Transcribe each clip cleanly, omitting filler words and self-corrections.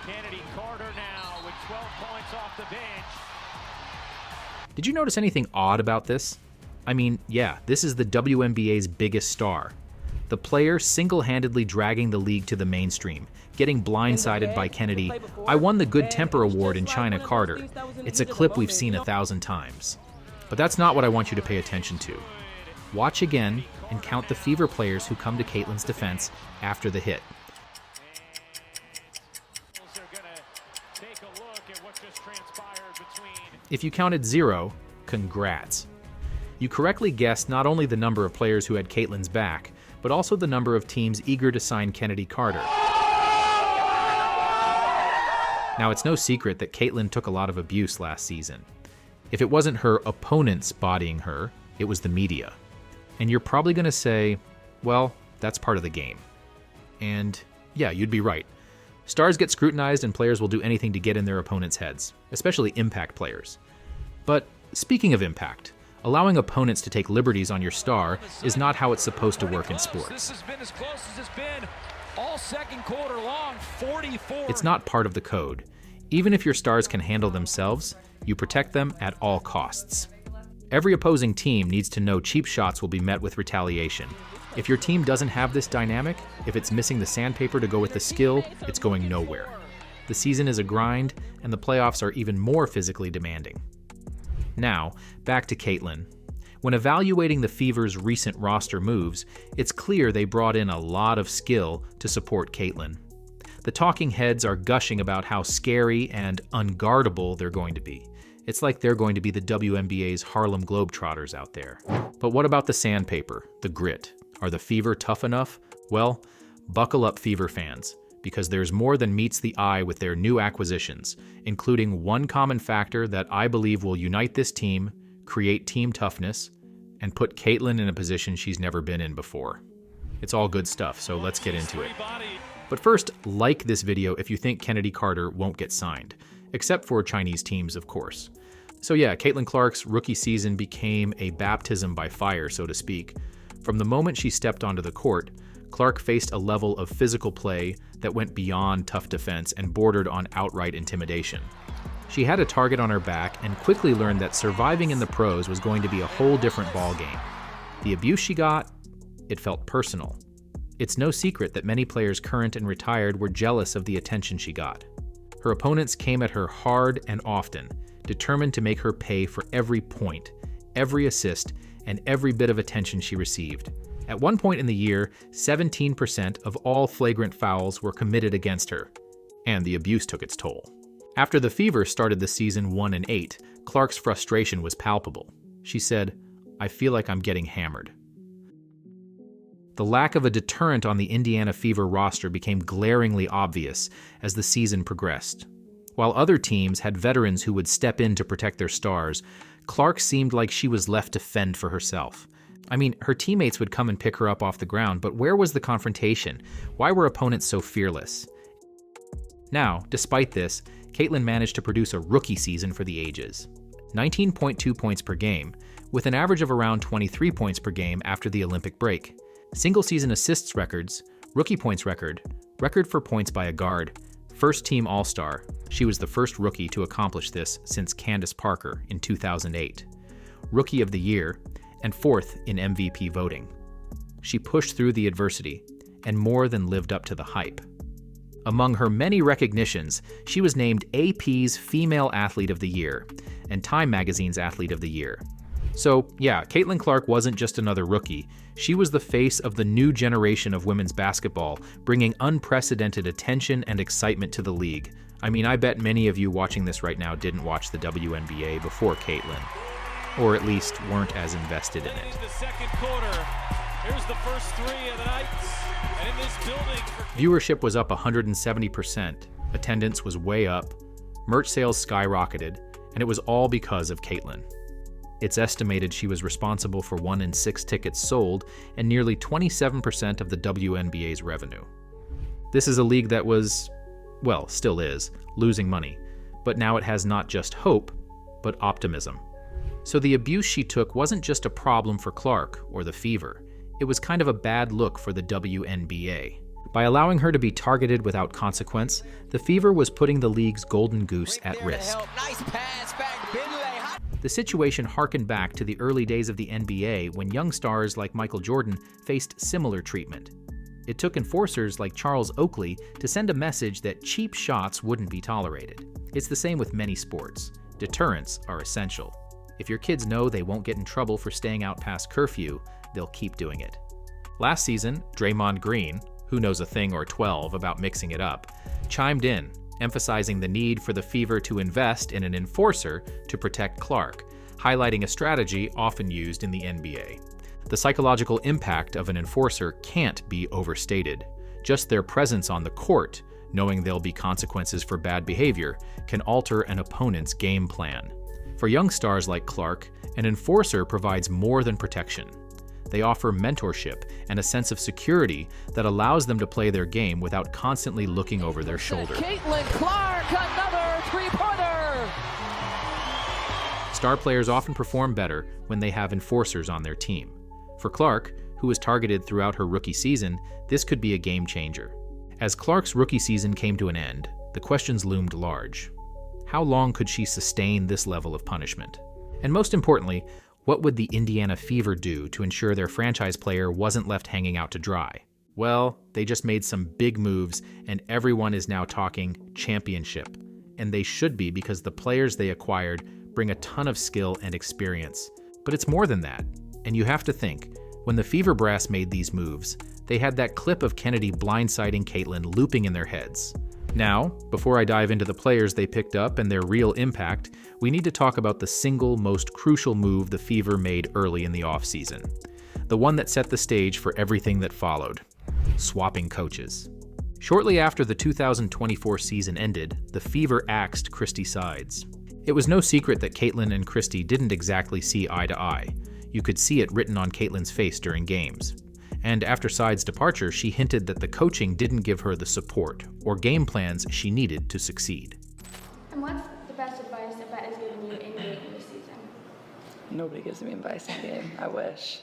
Kennedy Carter now with 12 points off the bench. Did you notice anything odd about this? I mean, yeah, this is the WNBA's biggest star. The player single-handedly dragging the league to the mainstream, getting blindsided by Kennedy. I won the Good Temper Award in China Carter. It's a clip we've seen 1,000 times. But that's not what I want you to pay attention to. Watch again and count the Fever players who come to Caitlin's defense after the hit. If you counted 0, congrats. You correctly guessed not only the number of players who had Caitlin's back, but also the number of teams eager to sign Kennedy Carter. Now, it's no secret that Caitlin took a lot of abuse last season. If it wasn't her opponents bodying her, it was the media. And you're probably going to say, well, that's part of the game. And yeah, you'd be right. Stars get scrutinized and players will do anything to get in their opponents' heads, especially impact players. But speaking of impact, allowing opponents to take liberties on your star is not how it's supposed to work in sports. This has been as close as it's been all second quarter long, 44. It's not part of the code. Even if your stars can handle themselves, you protect them at all costs. Every opposing team needs to know cheap shots will be met with retaliation. If your team doesn't have this dynamic, if it's missing the sandpaper to go with the skill, it's going nowhere. The season is a grind, and the playoffs are even more physically demanding. Now, back to Caitlin. When evaluating the Fever's recent roster moves, it's clear they brought in a lot of skill to support Caitlin. The talking heads are gushing about how scary and unguardable they're going to be. It's like they're going to be the WNBA's Harlem Globetrotters out there. But what about the sandpaper, the grit? Are the Fever tough enough? Well, buckle up, Fever fans, because there's more than meets the eye with their new acquisitions, including one common factor that I believe will unite this team, create team toughness, and put Caitlin in a position she's never been in before. It's all good stuff, so let's get into it. But first, like this video if you think Kennedy Carter won't get signed, except for Chinese teams, of course. So yeah, Caitlin Clark's rookie season became a baptism by fire, so to speak. From the moment she stepped onto the court, Clark faced a level of physical play that went beyond tough defense and bordered on outright intimidation. She had a target on her back and quickly learned that surviving in the pros was going to be a whole different ballgame. The abuse she got, it felt personal. It's no secret that many players current and retired were jealous of the attention she got. Her opponents came at her hard and often, determined to make her pay for every point, every assist, and every bit of attention she received. At one point in the year, 17% of all flagrant fouls were committed against her, and the abuse took its toll. After the Fever started the season 1-8, Clark's frustration was palpable. She said, "I feel like I'm getting hammered." The lack of a deterrent on the Indiana Fever roster became glaringly obvious as the season progressed. While other teams had veterans who would step in to protect their stars, Clark seemed like she was left to fend for herself. I mean, her teammates would come and pick her up off the ground, but where was the confrontation? Why were opponents so fearless? Now, despite this, Caitlin managed to produce a rookie season for the ages. 19.2 points per game, with an average of around 23 points per game after the Olympic break. Single-season assists records, rookie points record for points by a guard, first-team All-Star. She was the first rookie to accomplish this since Candace Parker in 2008. Rookie of the Year, and 4th in MVP voting. She pushed through the adversity and more than lived up to the hype. Among her many recognitions, she was named AP's Female Athlete of the Year and Time Magazine's Athlete of the Year. So yeah, Caitlin Clark wasn't just another rookie. She was the face of the new generation of women's basketball, bringing unprecedented attention and excitement to the league. I mean, I bet many of you watching this right now didn't watch the WNBA before Caitlin, or at least weren't as invested in it. The second quarter. Here's the first three of the night. And in this building Viewership was up 170%, attendance was way up, merch sales skyrocketed, and it was all because of Caitlin. It's estimated she was responsible for 1 in 6 tickets sold and nearly 27% of the WNBA's revenue. This is a league that was, well, still is, losing money, but now it has not just hope, but optimism. So the abuse she took wasn't just a problem for Clark or the Fever. It was kind of a bad look for the WNBA. By allowing her to be targeted without consequence, the Fever was putting the league's golden goose at risk. The situation harkened back to the early days of the NBA when young stars like Michael Jordan faced similar treatment. It took enforcers like Charles Oakley to send a message that cheap shots wouldn't be tolerated. It's the same with many sports. Deterrents are essential. If your kids know they won't get in trouble for staying out past curfew, they'll keep doing it. Last season, Draymond Green, who knows a thing or 12 about mixing it up, chimed in, emphasizing the need for the Fever to invest in an enforcer to protect Clark, highlighting a strategy often used in the NBA. The psychological impact of an enforcer can't be overstated. Just their presence on the court, knowing there'll be consequences for bad behavior, can alter an opponent's game plan. For young stars like Clark, an enforcer provides more than protection. They offer mentorship and a sense of security that allows them to play their game without constantly looking over their shoulder. Caitlin Clark, another three-pointer! Star players often perform better when they have enforcers on their team. For Clark, who was targeted throughout her rookie season, this could be a game changer. As Clark's rookie season came to an end, the questions loomed large. How long could she sustain this level of punishment? And most importantly, what would the Indiana Fever do to ensure their franchise player wasn't left hanging out to dry? Well, they just made some big moves, and everyone is now talking championship. And they should be, because the players they acquired bring a ton of skill and experience. But it's more than that. And you have to think, when the Fever brass made these moves, they had that clip of Kennedy blindsiding Caitlin looping in their heads. Now, before I dive into the players they picked up and their real impact, we need to talk about the single most crucial move the Fever made early in the offseason. The one that set the stage for everything that followed: swapping coaches. Shortly after the 2024 season ended, the Fever axed Christy Sides. It was no secret that Caitlin and Christy didn't exactly see eye to eye. You could see it written on Caitlin's face during games. And after Sides' departure, she hinted that the coaching didn't give her the support or game plans she needed to succeed. And what's the best advice that Bet has given you in game this season? Nobody gives me advice in game. I wish.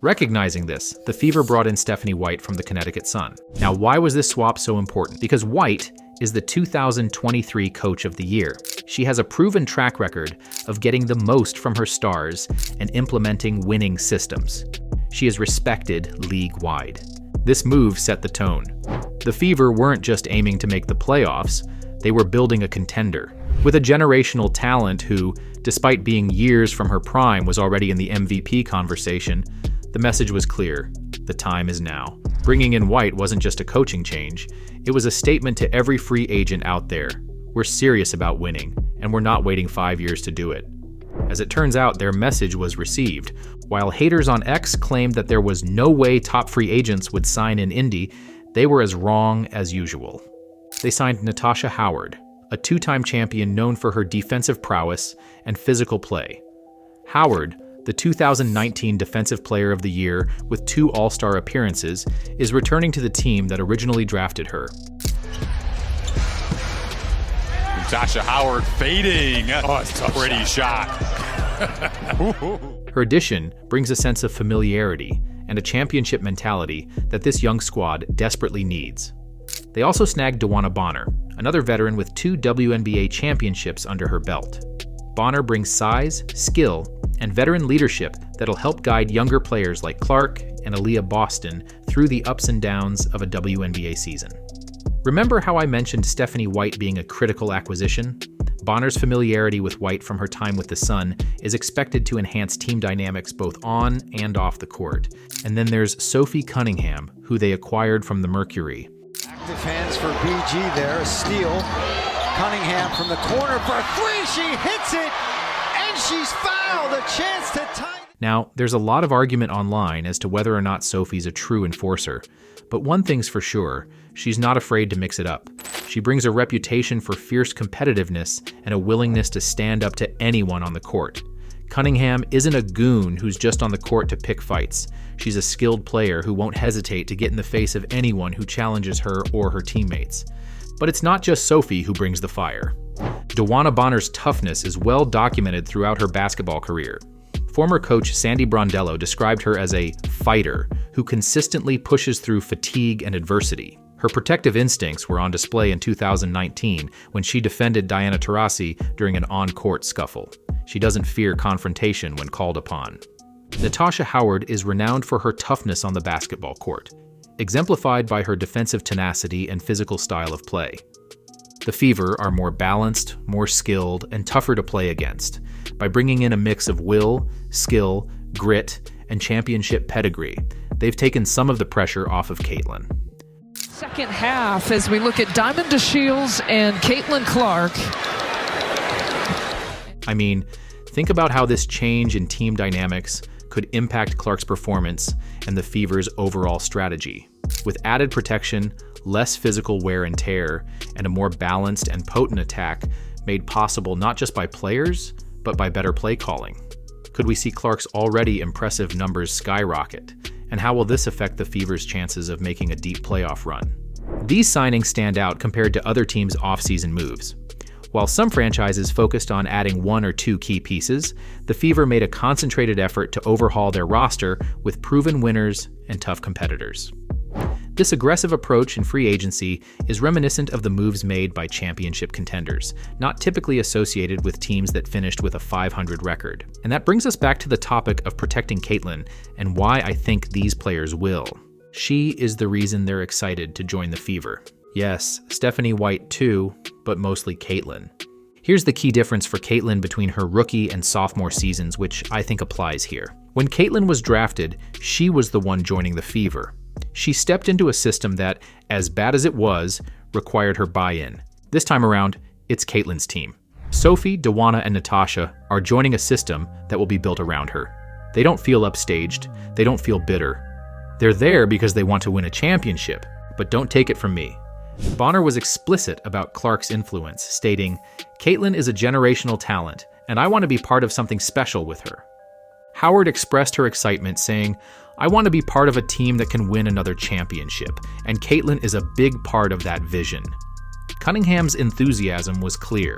Recognizing this, the Fever brought in Stephanie White from the Connecticut Sun. Now, why was this swap so important? Because White is the 2023 Coach of the Year. She has a proven track record of getting the most from her stars and implementing winning systems. She is respected league-wide. This move set the tone. The Fever weren't just aiming to make the playoffs, they were building a contender. With a generational talent who, despite being years from her prime, was already in the MVP conversation, the message was clear: the time is now. Bringing in White wasn't just a coaching change, it was a statement to every free agent out there. We're serious about winning, and we're not waiting 5 years to do it. As it turns out, their message was received. While haters on X claimed that there was no way top free agents would sign in Indy, they were as wrong as usual. They signed Natasha Howard, a two-time champion known for her defensive prowess and physical play. Howard, the 2019 Defensive Player of the Year with 2 All-Star appearances, is returning to the team that originally drafted her. Natasha Howard fading. Oh, it's a tough pretty shot. Her addition brings a sense of familiarity and a championship mentality that this young squad desperately needs. They also snagged DeWanna Bonner, another veteran with 2 WNBA championships under her belt. Bonner brings size, skill, and veteran leadership that'll help guide younger players like Clark and Aaliyah Boston through the ups and downs of a WNBA season. Remember how I mentioned Stephanie White being a critical acquisition? Bonner's familiarity with White from her time with the Sun is expected to enhance team dynamics both on and off the court. And then there's Sophie Cunningham, who they acquired from the Mercury. Active hands for BG there, a steal. Cunningham from the corner for a 3, she hits it, and she's fouled, a chance to tie. Now, there's a lot of argument online as to whether or not Sophie's a true enforcer, but one thing's for sure, she's not afraid to mix it up. She brings a reputation for fierce competitiveness and a willingness to stand up to anyone on the court. Cunningham isn't a goon who's just on the court to pick fights. She's a skilled player who won't hesitate to get in the face of anyone who challenges her or her teammates. But it's not just Sophie who brings the fire. DeWanna Bonner's toughness is well documented throughout her basketball career. Former coach Sandy Brondello described her as a fighter who consistently pushes through fatigue and adversity. Her protective instincts were on display in 2019 when she defended Diana Taurasi during an on-court scuffle. She doesn't fear confrontation when called upon. Natasha Howard is renowned for her toughness on the basketball court, exemplified by her defensive tenacity and physical style of play. The Fever are more balanced, more skilled, and tougher to play against by bringing in a mix of will, skill, grit, and championship pedigree. They've taken some of the pressure off of Caitlin. Second half as we look at Diamond DeShields and Caitlin Clark. I mean, think about how this change in team dynamics could impact Clark's performance and the Fever's overall strategy. With added protection, less physical wear and tear, and a more balanced and potent attack made possible not just by players, but by better play calling. Could we see Clark's already impressive numbers skyrocket? And how will this affect the Fever's chances of making a deep playoff run? These signings stand out compared to other teams' offseason moves. While some franchises focused on adding one or two key pieces, the Fever made a concentrated effort to overhaul their roster with proven winners and tough competitors. This aggressive approach in free agency is reminiscent of the moves made by championship contenders, not typically associated with teams that finished with a 500 record. And that brings us back to the topic of protecting Caitlin and why I think these players will. She is the reason they're excited to join the Fever. Yes, Stephanie White too, but mostly Caitlin. Here's the key difference for Caitlin between her rookie and sophomore seasons, which I think applies here. When Caitlin was drafted, she was the one joining the Fever. She stepped into a system that, as bad as it was, required her buy-in. This time around, it's Caitlin's team. Sophie, DeWanna, and Natasha are joining a system that will be built around her. They don't feel upstaged. They don't feel bitter. They're there because they want to win a championship, but don't take it from me. Bonner was explicit about Clark's influence, stating, "Caitlin is a generational talent, and I want to be part of something special with her." Howard expressed her excitement, saying, "I want to be part of a team that can win another championship, and Caitlin is a big part of that vision." Cunningham's enthusiasm was clear.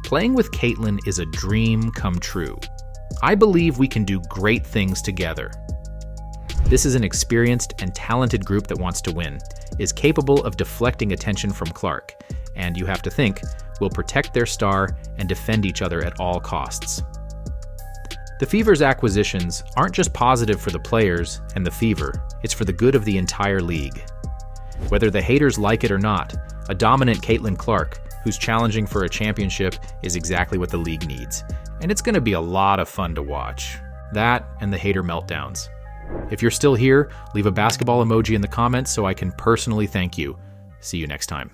Playing with Caitlin is a dream come true. I believe we can do great things together. This is an experienced and talented group that wants to win, is capable of deflecting attention from Clark, and you have to think, will protect their star and defend each other at all costs. The Fever's acquisitions aren't just positive for the players and the Fever, it's for the good of the entire league. Whether the haters like it or not, a dominant Caitlin Clark, who's challenging for a championship, is exactly what the league needs. And it's going to be a lot of fun to watch. That and the hater meltdowns. If you're still here, leave a basketball emoji in the comments so I can personally thank you. See you next time.